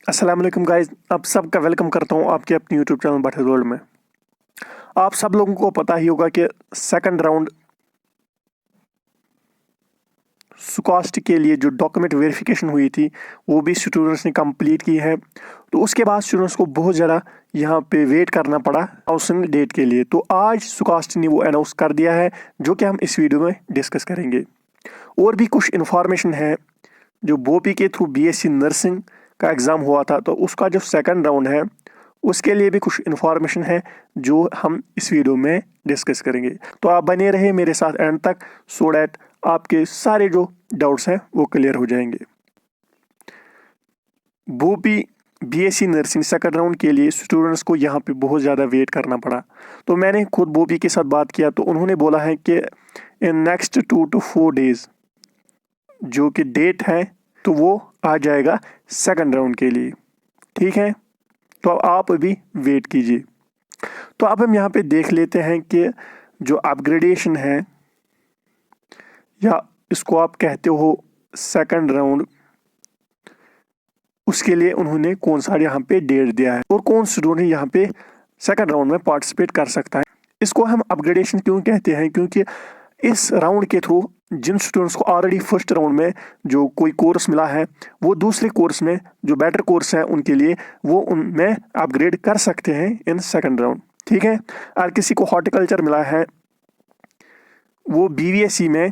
अस्सलाम वालेकुम गाइस, आप सबका वेलकम करता हूँ आपके अपने यूट्यूब चैनल बटरवर्ल्ड वर्ल्ड में। आप सब लोगों को पता ही होगा कि सेकंड राउंड सुकॉस्ट के लिए जो डॉक्यूमेंट वेरिफिकेशन हुई थी वो भी स्टूडेंट्स ने कंप्लीट की है। तो उसके बाद स्टूडेंट्स को बहुत ज़्यादा यहाँ पे वेट करना पड़ा अनाउंसिंग डेट के लिए। तो आज सुकॉस्ट ने वो अनाउंस कर दिया है, जो कि हम इस वीडियो में डिस्कस करेंगे। और भी कुछ इन्फॉर्मेशन है। जो बोपी के थ्रू बीएससी नर्सिंग का एग्ज़ाम हुआ था, तो उसका जो सेकंड राउंड है उसके लिए भी कुछ इन्फॉर्मेशन है जो हम इस वीडियो में डिस्कस करेंगे। तो आप बने रहे मेरे साथ एंड तक, सो डैट आपके सारे जो डाउट्स हैं वो क्लियर हो जाएंगे। बोपी बीएससी नर्सिंग सेकंड राउंड के लिए स्टूडेंट्स को यहाँ पे बहुत ज़्यादा वेट करना पड़ा। तो मैंने खुद बोपी के साथ बात किया, तो उन्होंने बोला है कि इन नेक्स्ट 2 to 4 डेज जो कि डेट है तो वो आ जाएगा सेकंड राउंड के लिए। ठीक है, तो आप अभी वेट कीजिए। तो अब हम यहाँ पे देख लेते हैं कि जो अपग्रेडेशन है, या इसको आप कहते हो सेकंड राउंड, उसके लिए उन्होंने कौन सा यहाँ पे डेट दिया है और कौन स्टूडेंट यहाँ पे सेकंड राउंड में पार्टिसिपेट कर सकता है। इसको हम अपग्रेडेशन क्यों कहते हैं? क्योंकि इस राउंड के थ्रू जिन स्टूडेंट्स को ऑलरेडी फर्स्ट राउंड में जो कोई कोर्स मिला है, वो दूसरे कोर्स में जो बेटर कोर्स है उनके लिए वो उनमें अपग्रेड कर सकते हैं इन सेकंड राउंड। ठीक है, अगर किसी को हॉर्टिकल्चर मिला है वो बीवीएससी में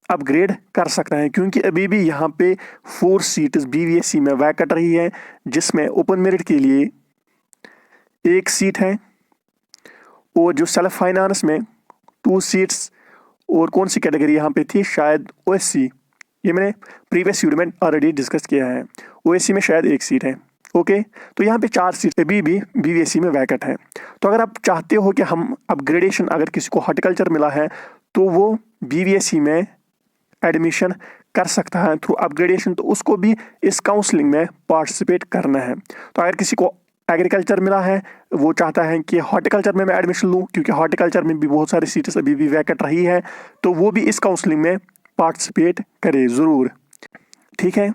अपग्रेड कर सकता है, क्योंकि अभी भी यहाँ पे 4 सीट्स बीवीएससी में वैकेंट रही है, जिसमें ओपन मेरिट के लिए 1 सीट है और जो सेल्फ फाइनेंस में 2 सीट्स। और कौन सी कैटेगरी यहाँ पे थी? शायद ओएससी। ये मैंने प्रीवियस वीडियो में ऑलरेडी डिस्कस किया है। ओएससी में शायद 1 सीट है। ओके, तो यहाँ पे 4 सीट अभी भी बीवीएससी में वैकेंट है। तो अगर आप चाहते हो कि हम अपग्रेडेशन, अगर किसी को हॉर्टिकल्चर मिला है तो वो बीवीएससी में एडमिशन कर सकता है थ्रू अपग्रेडेशन, तो उसको भी इस काउंसलिंग में पार्टिसिपेट करना है। तो अगर किसी को एग्रीकल्चर मिला है, वो चाहता है कि हॉर्टिकल्चर में मैं एडमिशन लूँ, क्योंकि हॉर्टिकल्चर में भी बहुत सारी सीट्स अभी भी वैकेंट रही है, तो वो भी इस काउंसलिंग में पार्टिसिपेट करे ज़रूर। ठीक है,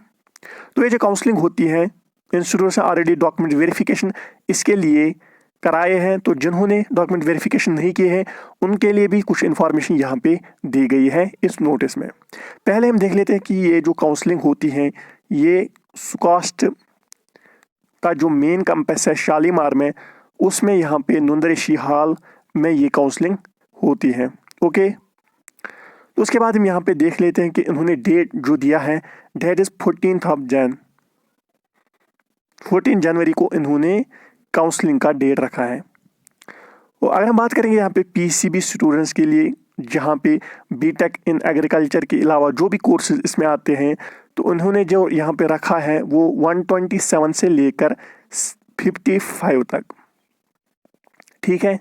तो ये जो काउंसलिंग होती है, इंस्टीट्यूट से ऑलरेडी डॉक्यूमेंट वेरिफिकेशन इसके लिए कराए हैं। तो जिन्होंने डॉक्यूमेंट वेरिफिकेशन नहीं किए हैं उनके लिए भी कुछ इन्फॉर्मेशन यहाँ पे दी गई है इस नोटिस में। पहले हम देख लेते हैं कि ये जो काउंसलिंग होती है, ये सुकॉस्ट का जो मेन कैंपस है शालीमार में, उसमें यहाँ पे नुंदरेशी हॉल में ये काउंसलिंग होती है। ओके, तो उसके बाद हम यहाँ पे देख लेते हैं कि इन्होंने डेट जो दिया है, डेट इज 14 जनवरी को इन्होंने काउंसलिंग का डेट रखा है। और अगर हम बात करेंगे यहाँ पे पीसीबी स्टूडेंट्स के लिए, जहाँ पे बीटेक इन एग्रीकल्चर के अलावा जो भी कोर्सेज इसमें आते हैं, तो उन्होंने जो यहाँ पे रखा है वो 127 से लेकर 55 तक। ठीक है,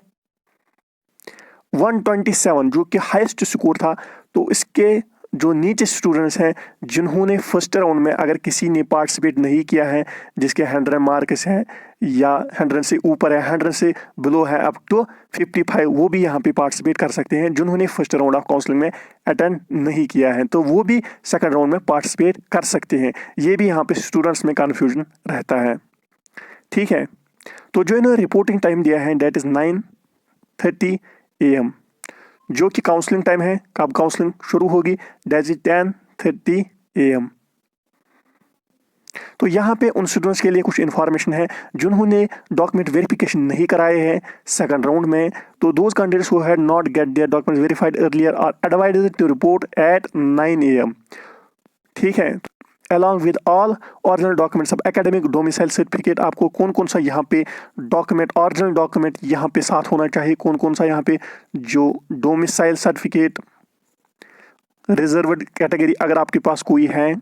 127 जो कि हाईएस्ट स्कोर था। तो इसके जो नीचे स्टूडेंट्स हैं जिन्होंने फर्स्ट राउंड में अगर किसी ने पार्टिसिपेट नहीं किया है, जिसके 100 मार्क्स हैं या 100 से ऊपर है, 100 से बिलो है अप टू 55, वो भी यहाँ पे पार्टिसिपेट कर सकते हैं जिन्होंने फर्स्ट राउंड ऑफ काउंसलिंग में अटेंड नहीं किया है, तो वो भी सेकंड राउंड में पार्टिसिपेट कर सकते हैं। ये भी यहाँ पे स्टूडेंट्स में कन्फ्यूजन रहता है। ठीक है, तो जो इन्होंने रिपोर्टिंग टाइम दिया है डेट इज़ 9:30 AM, जो कि काउंसलिंग टाइम है। कब काउंसलिंग शुरू होगी? Date is 10:30 AM। तो यहाँ पे उन स्टूडेंट्स के लिए कुछ इन्फॉर्मेशन है जिन्होंने डॉक्यूमेंट वेरिफिकेशन नहीं कराए हैं सेकंड राउंड में। तो those candidates who had not get their documents verified earlier are advised to report at 9 AM। ठीक है, along with all original documents of academic domicile certificate. आपको कौन कौन सा यहाँ पे डॉक्यूमेंट, ओरिजिनल डॉक्यूमेंट यहाँ पे साथ होना चाहिए, कौन कौन सा यहाँ पे जो डोमिसाइल सर्टिफिकेट, रिजर्व्ड कैटेगरी अगर आपके पास कोई है,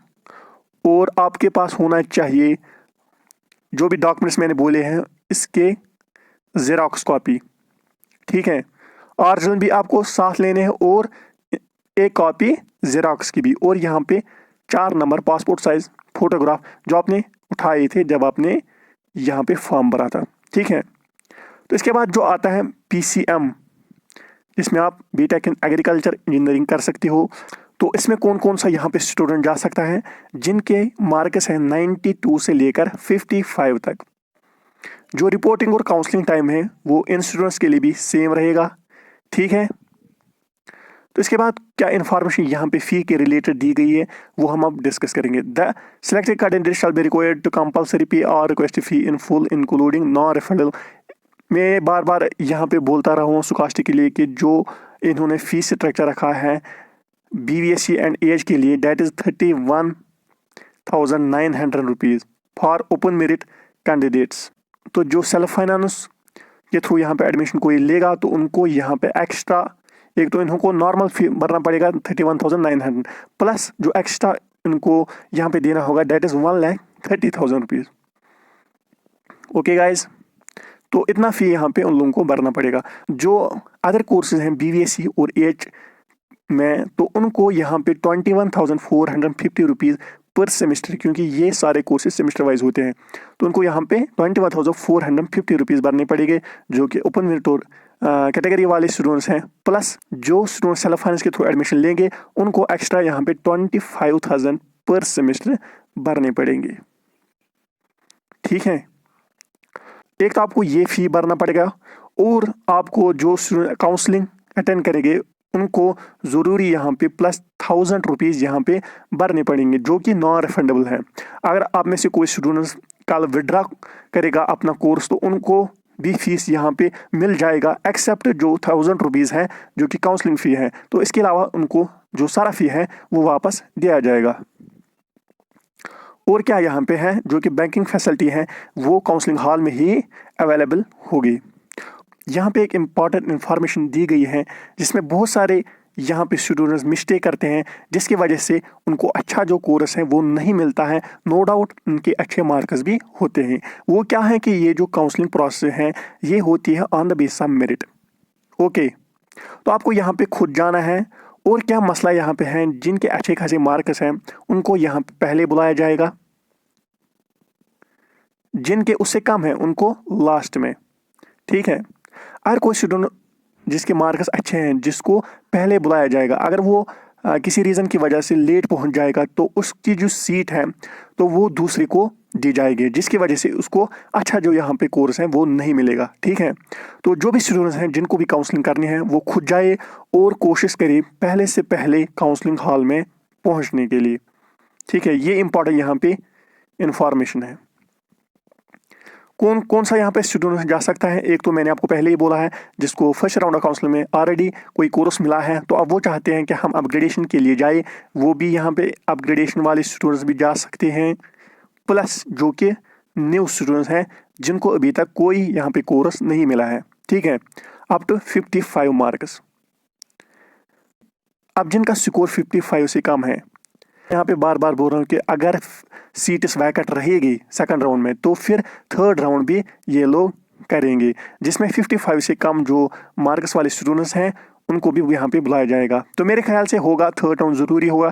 और आपके पास होना चाहिए जो भी डॉक्यूमेंट्स मैंने बोले हैं इसके जेरॉक्स कॉपी। ठीक है, ओरिजिनल भी आपको साथ लेने हैं और एक कॉपी जेरॉक्स की भी, और यहाँ पे 4 नंबर पासपोर्ट साइज फोटोग्राफ जो आपने उठाए थे जब आपने यहाँ पे फॉर्म भरा था। ठीक है, तो इसके बाद जो आता है PCM, जिसमें आप बीटेक इन एग्रीकल्चर इंजीनियरिंग कर सकते हो। तो इसमें कौन कौन सा यहाँ पे स्टूडेंट जा सकता है? जिनके मार्क्स हैं 92 से लेकर 55 तक। जो रिपोर्टिंग और काउंसलिंग टाइम है वो इन स्टूडेंट्स के लिए भी सेम रहेगा, ठीक है। तो इसके बाद क्या इन्फॉर्मेशन यहाँ पे फी के रिलेटेड दी गई है वो हम अब डिस्कस करेंगे। The selected candidate shall be required to compulsory pay और request fee in full including non refundable. मैं बार बार यहाँ पे बोलता रहा हूँ सुकास्टी के लिए कि जो इन्होंने फी स्ट्रक्चर रखा है BVSC एंड एज के लिए, that is 31,900 rupees for open merit candidates. तो जो सेल्फ फाइनेंस के थ्रू यहाँ पे एडमिशन कोई लेगा तो उनको यहाँ पे एक्स्ट्रा, एक तो इनको नॉर्मल फी भरना पड़ेगा 31,900 प्लस जो एक्स्ट्रा इनको यहाँ पे देना होगा that is 1,30,000 rupees. Okay guys, तो इतना फ़ी यहाँ पे उन लोगों को भरना पड़ेगा। जो अदर कोर्सेज हैं BVSC और एच में, तो उनको यहाँ पे 21,450 रुपीज़ पर सेमेस्टर, क्योंकि ये सारे कोर्सेज सेमेस्टर वाइज होते हैं, तो उनको यहाँ पे 21,450 रुपीज़ भरने पड़ेंगे, जो कि ओपन मेरिट और कैटेगरी वाले स्टूडेंट्स हैं। प्लस जो स्टूडेंट सेल्फ फाइनेंस के थ्रू एडमिशन लेंगे उनको एक्स्ट्रा यहाँ पे 25,000 पर सेमेस्टर भरने पड़ेंगे, ठीक है। एक तो आपको ये फ़ी भरना पड़ेगा और आपको जो काउंसलिंग अटेंड करेंगे उनको ज़रूरी यहाँ पे प्लस 1,000 रुपीज़ यहाँ पे भरने पड़ेंगे, जो कि नॉन रिफंडेबल है। अगर आप में से कोई स्टूडेंट्स कल विड्रा करेगा अपना कोर्स तो उनको भी फीस यहाँ पे मिल जाएगा, एक्सेप्ट जो 1,000 रुपीज़ है जो कि काउंसलिंग फ़ी है। तो इसके अलावा उनको जो सारा फ़ी है वो वापस दिया जाएगा। और क्या यहाँ पे है, जो कि बैंकिंग फैसिलिटी है वो काउंसलिंग हॉल में ही अवेलेबल होगी। यहाँ पे एक इम्पॉर्टेंट इन्फॉर्मेशन दी गई है जिसमें बहुत सारे यहाँ पे स्टूडेंट्स मिस्टेक करते हैं, जिसकी वजह से उनको अच्छा जो कोर्स है वो नहीं मिलता है। नो डाउट उनके अच्छे मार्क्स भी होते हैं। वो क्या है कि ये जो काउंसलिंग प्रोसेस है ये होती है on the base of merit. Okay, तो आपको यहाँ पे खुद जाना है। और क्या मसला यहाँ पे है, जिनके अच्छे खासे मार्क्स हैं उनको यहाँ पे पहले बुलाया जाएगा, जिनके उससे कम है उनको लास्ट में, ठीक है। अगर कोई स्टूडेंट जिसके मार्क्स अच्छे हैं जिसको पहले बुलाया जाएगा, अगर वो किसी रीज़न की वजह से लेट पहुंच जाएगा तो उसकी जो सीट है तो वो दूसरे को दी जाएगी, जिसकी वजह से उसको अच्छा जो यहाँ पे कोर्स है वो नहीं मिलेगा, ठीक है। तो जो भी स्टूडेंट्स हैं जिनको भी काउंसलिंग करनी है वो खुद जाए और कोशिश करे पहले से पहले काउंसलिंग हॉल में पहुँचने के लिए, ठीक है। ये इंपॉर्टेंट यहाँ पे इंफॉर्मेशन है। कौन कौन सा यहाँ पे स्टूडेंट जा सकता है? एक तो मैंने आपको पहले ही बोला है, जिसको फर्स्ट राउंड ऑफ काउंसलिंग में ऑलरेडी कोई कोर्स मिला है तो अब वो चाहते हैं कि हम अपग्रेडेशन के लिए जाए, वो भी यहाँ पे अपग्रेडेशन वाले स्टूडेंट्स भी जा सकते हैं। प्लस जो कि न्यू स्टूडेंट्स हैं जिनको अभी तक कोई यहाँ पे कोर्स नहीं मिला है, ठीक है, अप टू 55 मार्क्स। अब जिनका स्कोर 55 से कम है, यहाँ पे बार बार बोल रहा हूँ कि अगर सीट इस वैकेंट रहेगी सेकंड राउंड में तो फिर थर्ड राउंड भी ये लोग करेंगे, जिसमें 55 से कम जो मार्क्स वाले स्टूडेंट्स हैं उनको भी यहाँ पे बुलाया जाएगा। तो मेरे ख्याल से होगा थर्ड राउंड ज़रूरी होगा,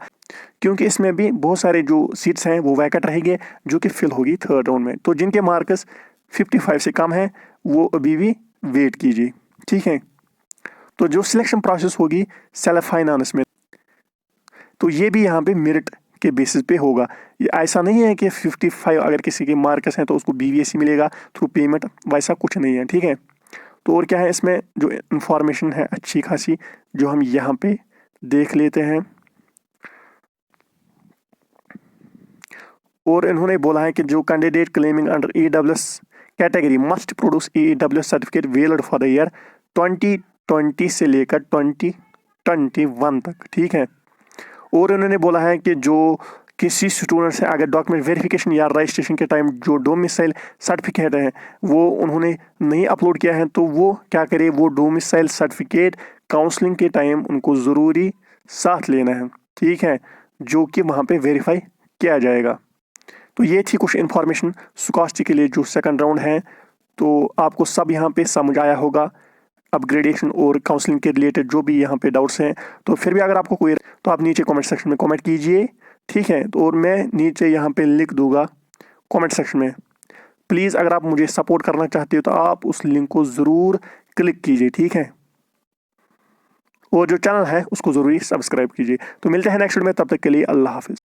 क्योंकि इसमें भी बहुत सारे जो सीट्स हैं वो वैकेंट रहेंगे जो कि फिल होगी थर्ड राउंड में। तो जिनके मार्क्स 55 से कम है वो अभी भी वेट कीजिए, ठीक है। तो जो सिलेक्शन प्रोसेस होगी सेल्फ फाइनेंस में, तो ये भी यहाँ पे मेरिट के बेसिस पे होगा। ये ऐसा नहीं है कि 55 अगर किसी के मार्क्स हैं तो उसको BVSC मिलेगा थ्रू पेमेंट, वैसा कुछ नहीं है, ठीक है। तो और क्या है इसमें जो इंफॉर्मेशन है अच्छी खासी जो हम यहाँ पे देख लेते हैं। और इन्होंने बोला है कि जो candidate claiming under EWS category must produce EWS certificate valid for the year 2020 से लेकर 2021 तक, ठीक है। और उन्होंने बोला है कि जो किसी स्टूडेंट से अगर डॉक्यूमेंट वेरिफिकेशन या रजिस्ट्रेशन के टाइम जो डोमिसाइल सर्टिफिकेट है वो उन्होंने नहीं अपलोड किया है तो वो क्या करे, वो डोमिसाइल सर्टिफिकेट काउंसलिंग के टाइम उनको ज़रूरी साथ लेना है, ठीक है, जो कि वहाँ पे वेरीफाई किया जाएगा। तो ये थी कुछ इन्फॉर्मेशन सुकास्टी के लिए जो सेकंड राउंड है। तो आपको सब यहाँ पे समझ आया होगा अपग्रेडेशन और काउंसलिंग के रिलेटेड जो भी यहाँ पे डाउट्स हैं। तो फिर भी अगर आपको कोई तो आप नीचे कमेंट सेक्शन में कमेंट कीजिए, ठीक है। तो और मैं नीचे यहाँ पे लिख दूंगा कमेंट सेक्शन में। प्लीज़ अगर आप मुझे सपोर्ट करना चाहते हो तो आप उस लिंक को ज़रूर क्लिक कीजिए, ठीक है। और जो चैनल है उसको ज़रूरी सब्सक्राइब कीजिए। तो मिलते हैं नेक्स्ट वीडियो में, तब तक के लिए अल्लाह हाफिज़।